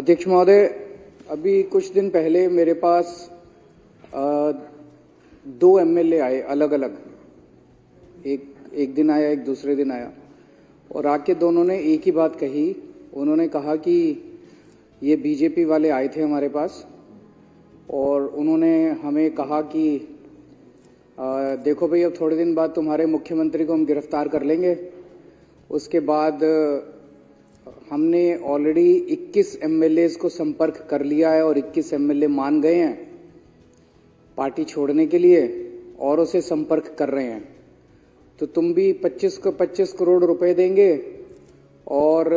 अध्यक्ष महोदय, अभी कुछ दिन पहले मेरे पास दो एमएलए आए अलग अलग, एक दिन आया, एक दूसरे दिन आया, और आके दोनों ने एक ही बात कही। उन्होंने कहा कि ये बीजेपी वाले आए थे हमारे पास और उन्होंने हमें कहा कि देखो भाई, अब थोड़े दिन बाद तुम्हारे मुख्यमंत्री को हम गिरफ्तार कर लेंगे। उसके बाद हमने ऑलरेडी 21 एमएलए को संपर्क कर लिया है और 21 एमएलए मान गए हैं पार्टी छोड़ने के लिए और उसे संपर्क कर रहे हैं। तो तुम भी 25 करोड़ रुपए देंगे और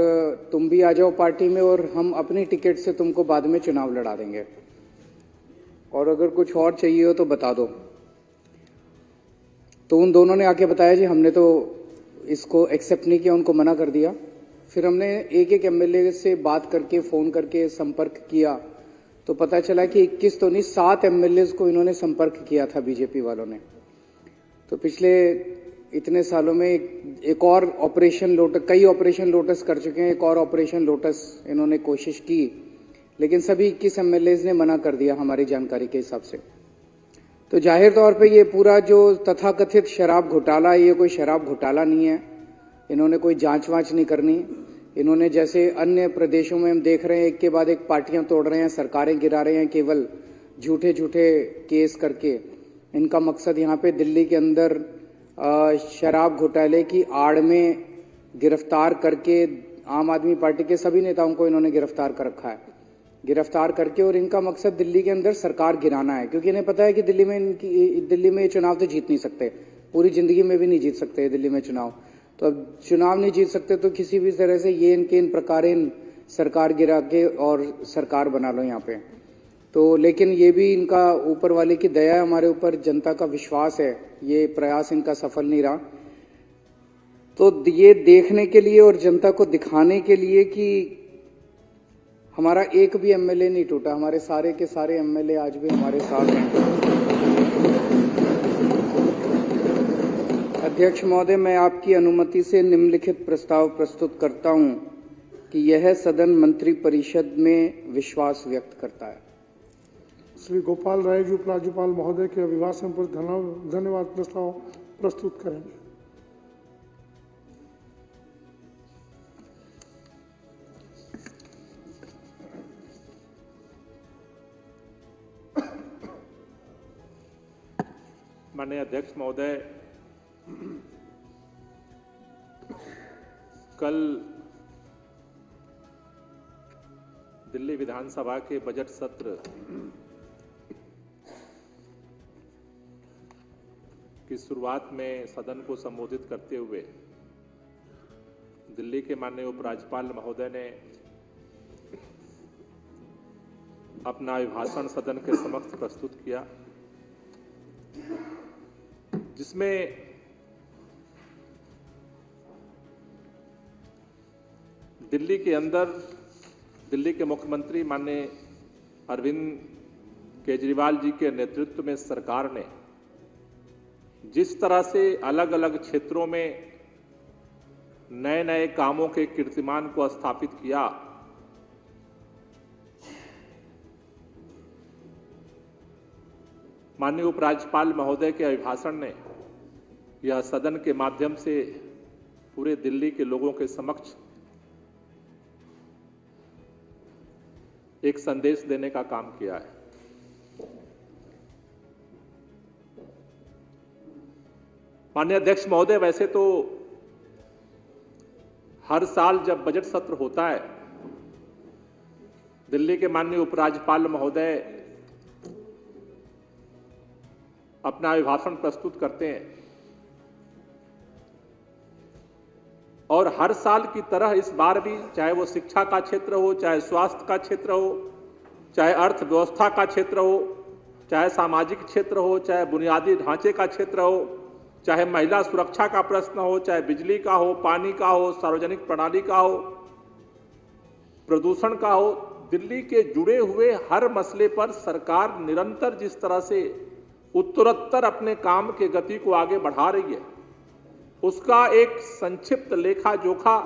तुम भी आ जाओ पार्टी में और हम अपनी टिकट से तुमको बाद में चुनाव लड़ा देंगे, और अगर कुछ और चाहिए हो तो बता दो। तो उन दोनों ने आके बताया जी हमने तो इसको एक्सेप्ट नहीं किया, उनको मना कर दिया। फिर हमने एक एक एमएलए से बात करके, फोन करके संपर्क किया तो पता चला कि 21 तो नहीं, 7 एमएलए को इन्होंने संपर्क किया था बीजेपी वालों ने। तो पिछले इतने सालों में एक और ऑपरेशन लोटस, कई ऑपरेशन लोटस कर चुके हैं, एक और ऑपरेशन लोटस इन्होंने कोशिश की, लेकिन सभी 21 एमएलए ने मना कर दिया हमारी जानकारी के हिसाब से। तो जाहिर तौर पे ये पूरा जो तथाकथित शराब घोटाला है, ये कोई शराब घोटाला नहीं है। इन्होंने कोई जांच वांच नहीं करनी। इन्होंने जैसे अन्य प्रदेशों में हम देख रहे हैं, एक के बाद एक पार्टियां तोड़ रहे हैं, सरकारें गिरा रहे हैं केवल झूठे झूठे केस करके। इनका मकसद यहाँ पे दिल्ली के अंदर शराब घोटाले की आड़ में गिरफ्तार करके आम आदमी पार्टी के सभी नेताओं को इन्होंने गिरफ्तार कर रखा है, गिरफ्तार करके, और इनका मकसद दिल्ली के अंदर सरकार गिराना है, क्योंकि इन्हें पता है कि दिल्ली में ये चुनाव तो जीत नहीं सकते, पूरी जिंदगी में भी नहीं जीत सकते दिल्ली में चुनाव। तो अब चुनाव नहीं जीत सकते तो किसी भी तरह से ये इनके इन प्रकार सरकार गिरा के और सरकार बना लो यहाँ पे। तो लेकिन ये भी इनका ऊपर वाले की दया है हमारे ऊपर, जनता का विश्वास है, ये प्रयास इनका सफल नहीं रहा। तो ये देखने के लिए और जनता को दिखाने के लिए कि हमारा एक भी एमएलए नहीं टूटा, हमारे सारे के सारे एमएलए आज भी हमारे साथ हैं। अध्यक्ष महोदय, मैं आपकी अनुमति से निम्नलिखित प्रस्ताव प्रस्तुत करता हूं कि यह सदन मंत्रिपरिषद में विश्वास व्यक्त करता है। श्री गोपाल राय जी उपराज्यपाल महोदय के अभिभाषण पर धन्यवाद प्रस्ताव प्रस्तुत करेंगे। माननीय अध्यक्ष महोदय, कल दिल्ली विधानसभा के बजट सत्र की शुरुआत में सदन को संबोधित करते हुए दिल्ली के माननीय उपराज्यपाल महोदय ने अपना अभिभाषण सदन के समक्ष प्रस्तुत किया, जिसमें दिल्ली के अंदर दिल्ली के मुख्यमंत्री माननीय अरविंद केजरीवाल जी के नेतृत्व में सरकार ने जिस तरह से अलग अलग क्षेत्रों में नए नए कामों के कीर्तिमान को स्थापित किया, माननीय उपराज्यपाल महोदय के अभिभाषण ने यह सदन के माध्यम से पूरे दिल्ली के लोगों के समक्ष एक संदेश देने का काम किया है। माननीय अध्यक्ष महोदय, वैसे तो हर साल जब बजट सत्र होता है, दिल्ली के माननीय उपराज्यपाल महोदय अपना अभिभाषण प्रस्तुत करते हैं और हर साल की तरह इस बार भी, चाहे वो शिक्षा का क्षेत्र हो, चाहे स्वास्थ्य का क्षेत्र हो, चाहे अर्थव्यवस्था का क्षेत्र हो, चाहे सामाजिक क्षेत्र हो, चाहे बुनियादी ढांचे का क्षेत्र हो, चाहे महिला सुरक्षा का प्रश्न हो, चाहे बिजली का हो, पानी का हो, सार्वजनिक प्रणाली का हो, प्रदूषण का हो, दिल्ली के जुड़े हुए हर मसले पर सरकार निरंतर जिस तरह से उत्तरोत्तर अपने काम के गति को आगे बढ़ा रही है, उसका एक संक्षिप्त लेखा जोखा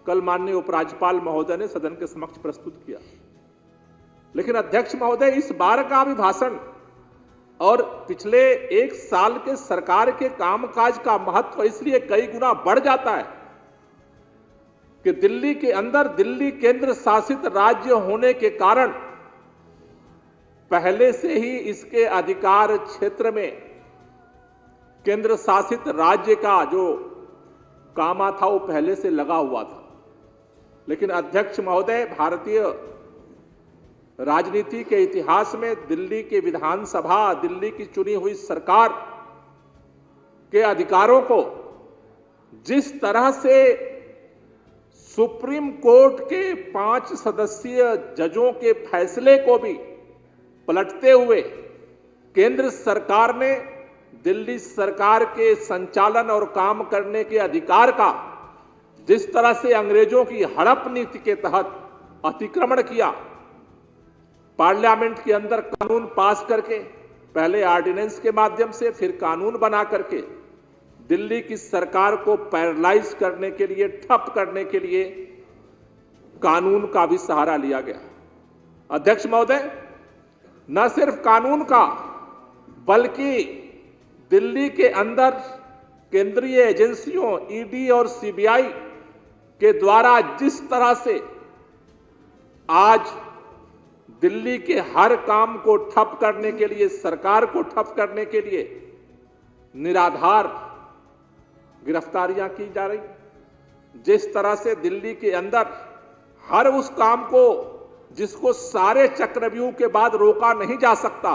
कल माननीय उपराज्यपाल महोदय ने सदन के समक्ष प्रस्तुत किया। लेकिन अध्यक्ष महोदय, इस बार का अभिभाषण और पिछले एक साल के सरकार के कामकाज का महत्व इसलिए कई गुना बढ़ जाता है कि दिल्ली के अंदर दिल्ली केंद्र शासित राज्य होने के कारण पहले से ही इसके अधिकार क्षेत्र में केंद्र शासित राज्य का जो कामा था वो पहले से लगा हुआ था। लेकिन अध्यक्ष महोदय, भारतीय राजनीति के इतिहास में दिल्ली के विधानसभा, दिल्ली की चुनी हुई सरकार के अधिकारों को जिस तरह से सुप्रीम कोर्ट के 5 सदस्यीय जजों के फैसले को भी पलटते हुए केंद्र सरकार ने दिल्ली सरकार के संचालन और काम करने के अधिकार का जिस तरह से अंग्रेजों की हड़प नीति के तहत अतिक्रमण किया, पार्लियामेंट के अंदर कानून पास करके, पहले ऑर्डिनेंस के माध्यम से फिर कानून बना करके दिल्ली की सरकार को पैरालाइज करने के लिए, ठप करने के लिए कानून का भी सहारा लिया गया। अध्यक्ष महोदय, न सिर्फ कानून का बल्कि दिल्ली के अंदर केंद्रीय एजेंसियों ईडी और सीबीआई के द्वारा जिस तरह से आज दिल्ली के हर काम को ठप करने के लिए, सरकार को ठप करने के लिए निराधार गिरफ्तारियां की जा रही, जिस तरह से दिल्ली के अंदर हर उस काम को जिसको सारे चक्रव्यूह के बाद रोका नहीं जा सकता,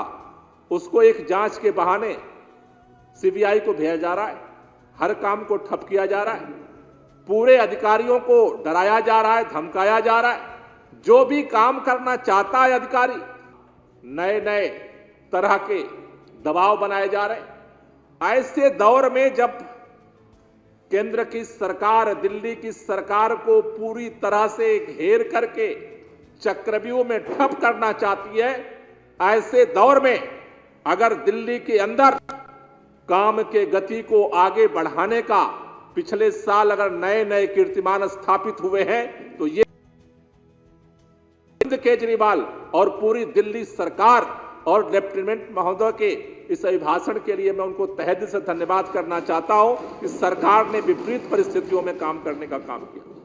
उसको एक जांच के बहाने सीबीआई को भेजा जा रहा है, हर काम को ठप किया जा रहा है, पूरे अधिकारियों को डराया जा रहा है, धमकाया जा रहा है। जो भी काम करना चाहता है अधिकारी, नए नए तरह के दबाव बनाए जा रहे हैं। ऐसे दौर में जब केंद्र की सरकार दिल्ली की सरकार को पूरी तरह से घेर करके चक्रव्यूह में ठप करना चाहती है, ऐसे दौर में अगर दिल्ली के अंदर काम के गति को आगे बढ़ाने का पिछले साल अगर नए नए कीर्तिमान स्थापित हुए हैं तो ये केजरीवाल और पूरी दिल्ली सरकार और लेफ्टिनेंट महोदय के इस अभिभाषण के लिए मैं उनको तहे दिल से धन्यवाद करना चाहता हूं कि सरकार ने विपरीत परिस्थितियों में काम करने का काम किया।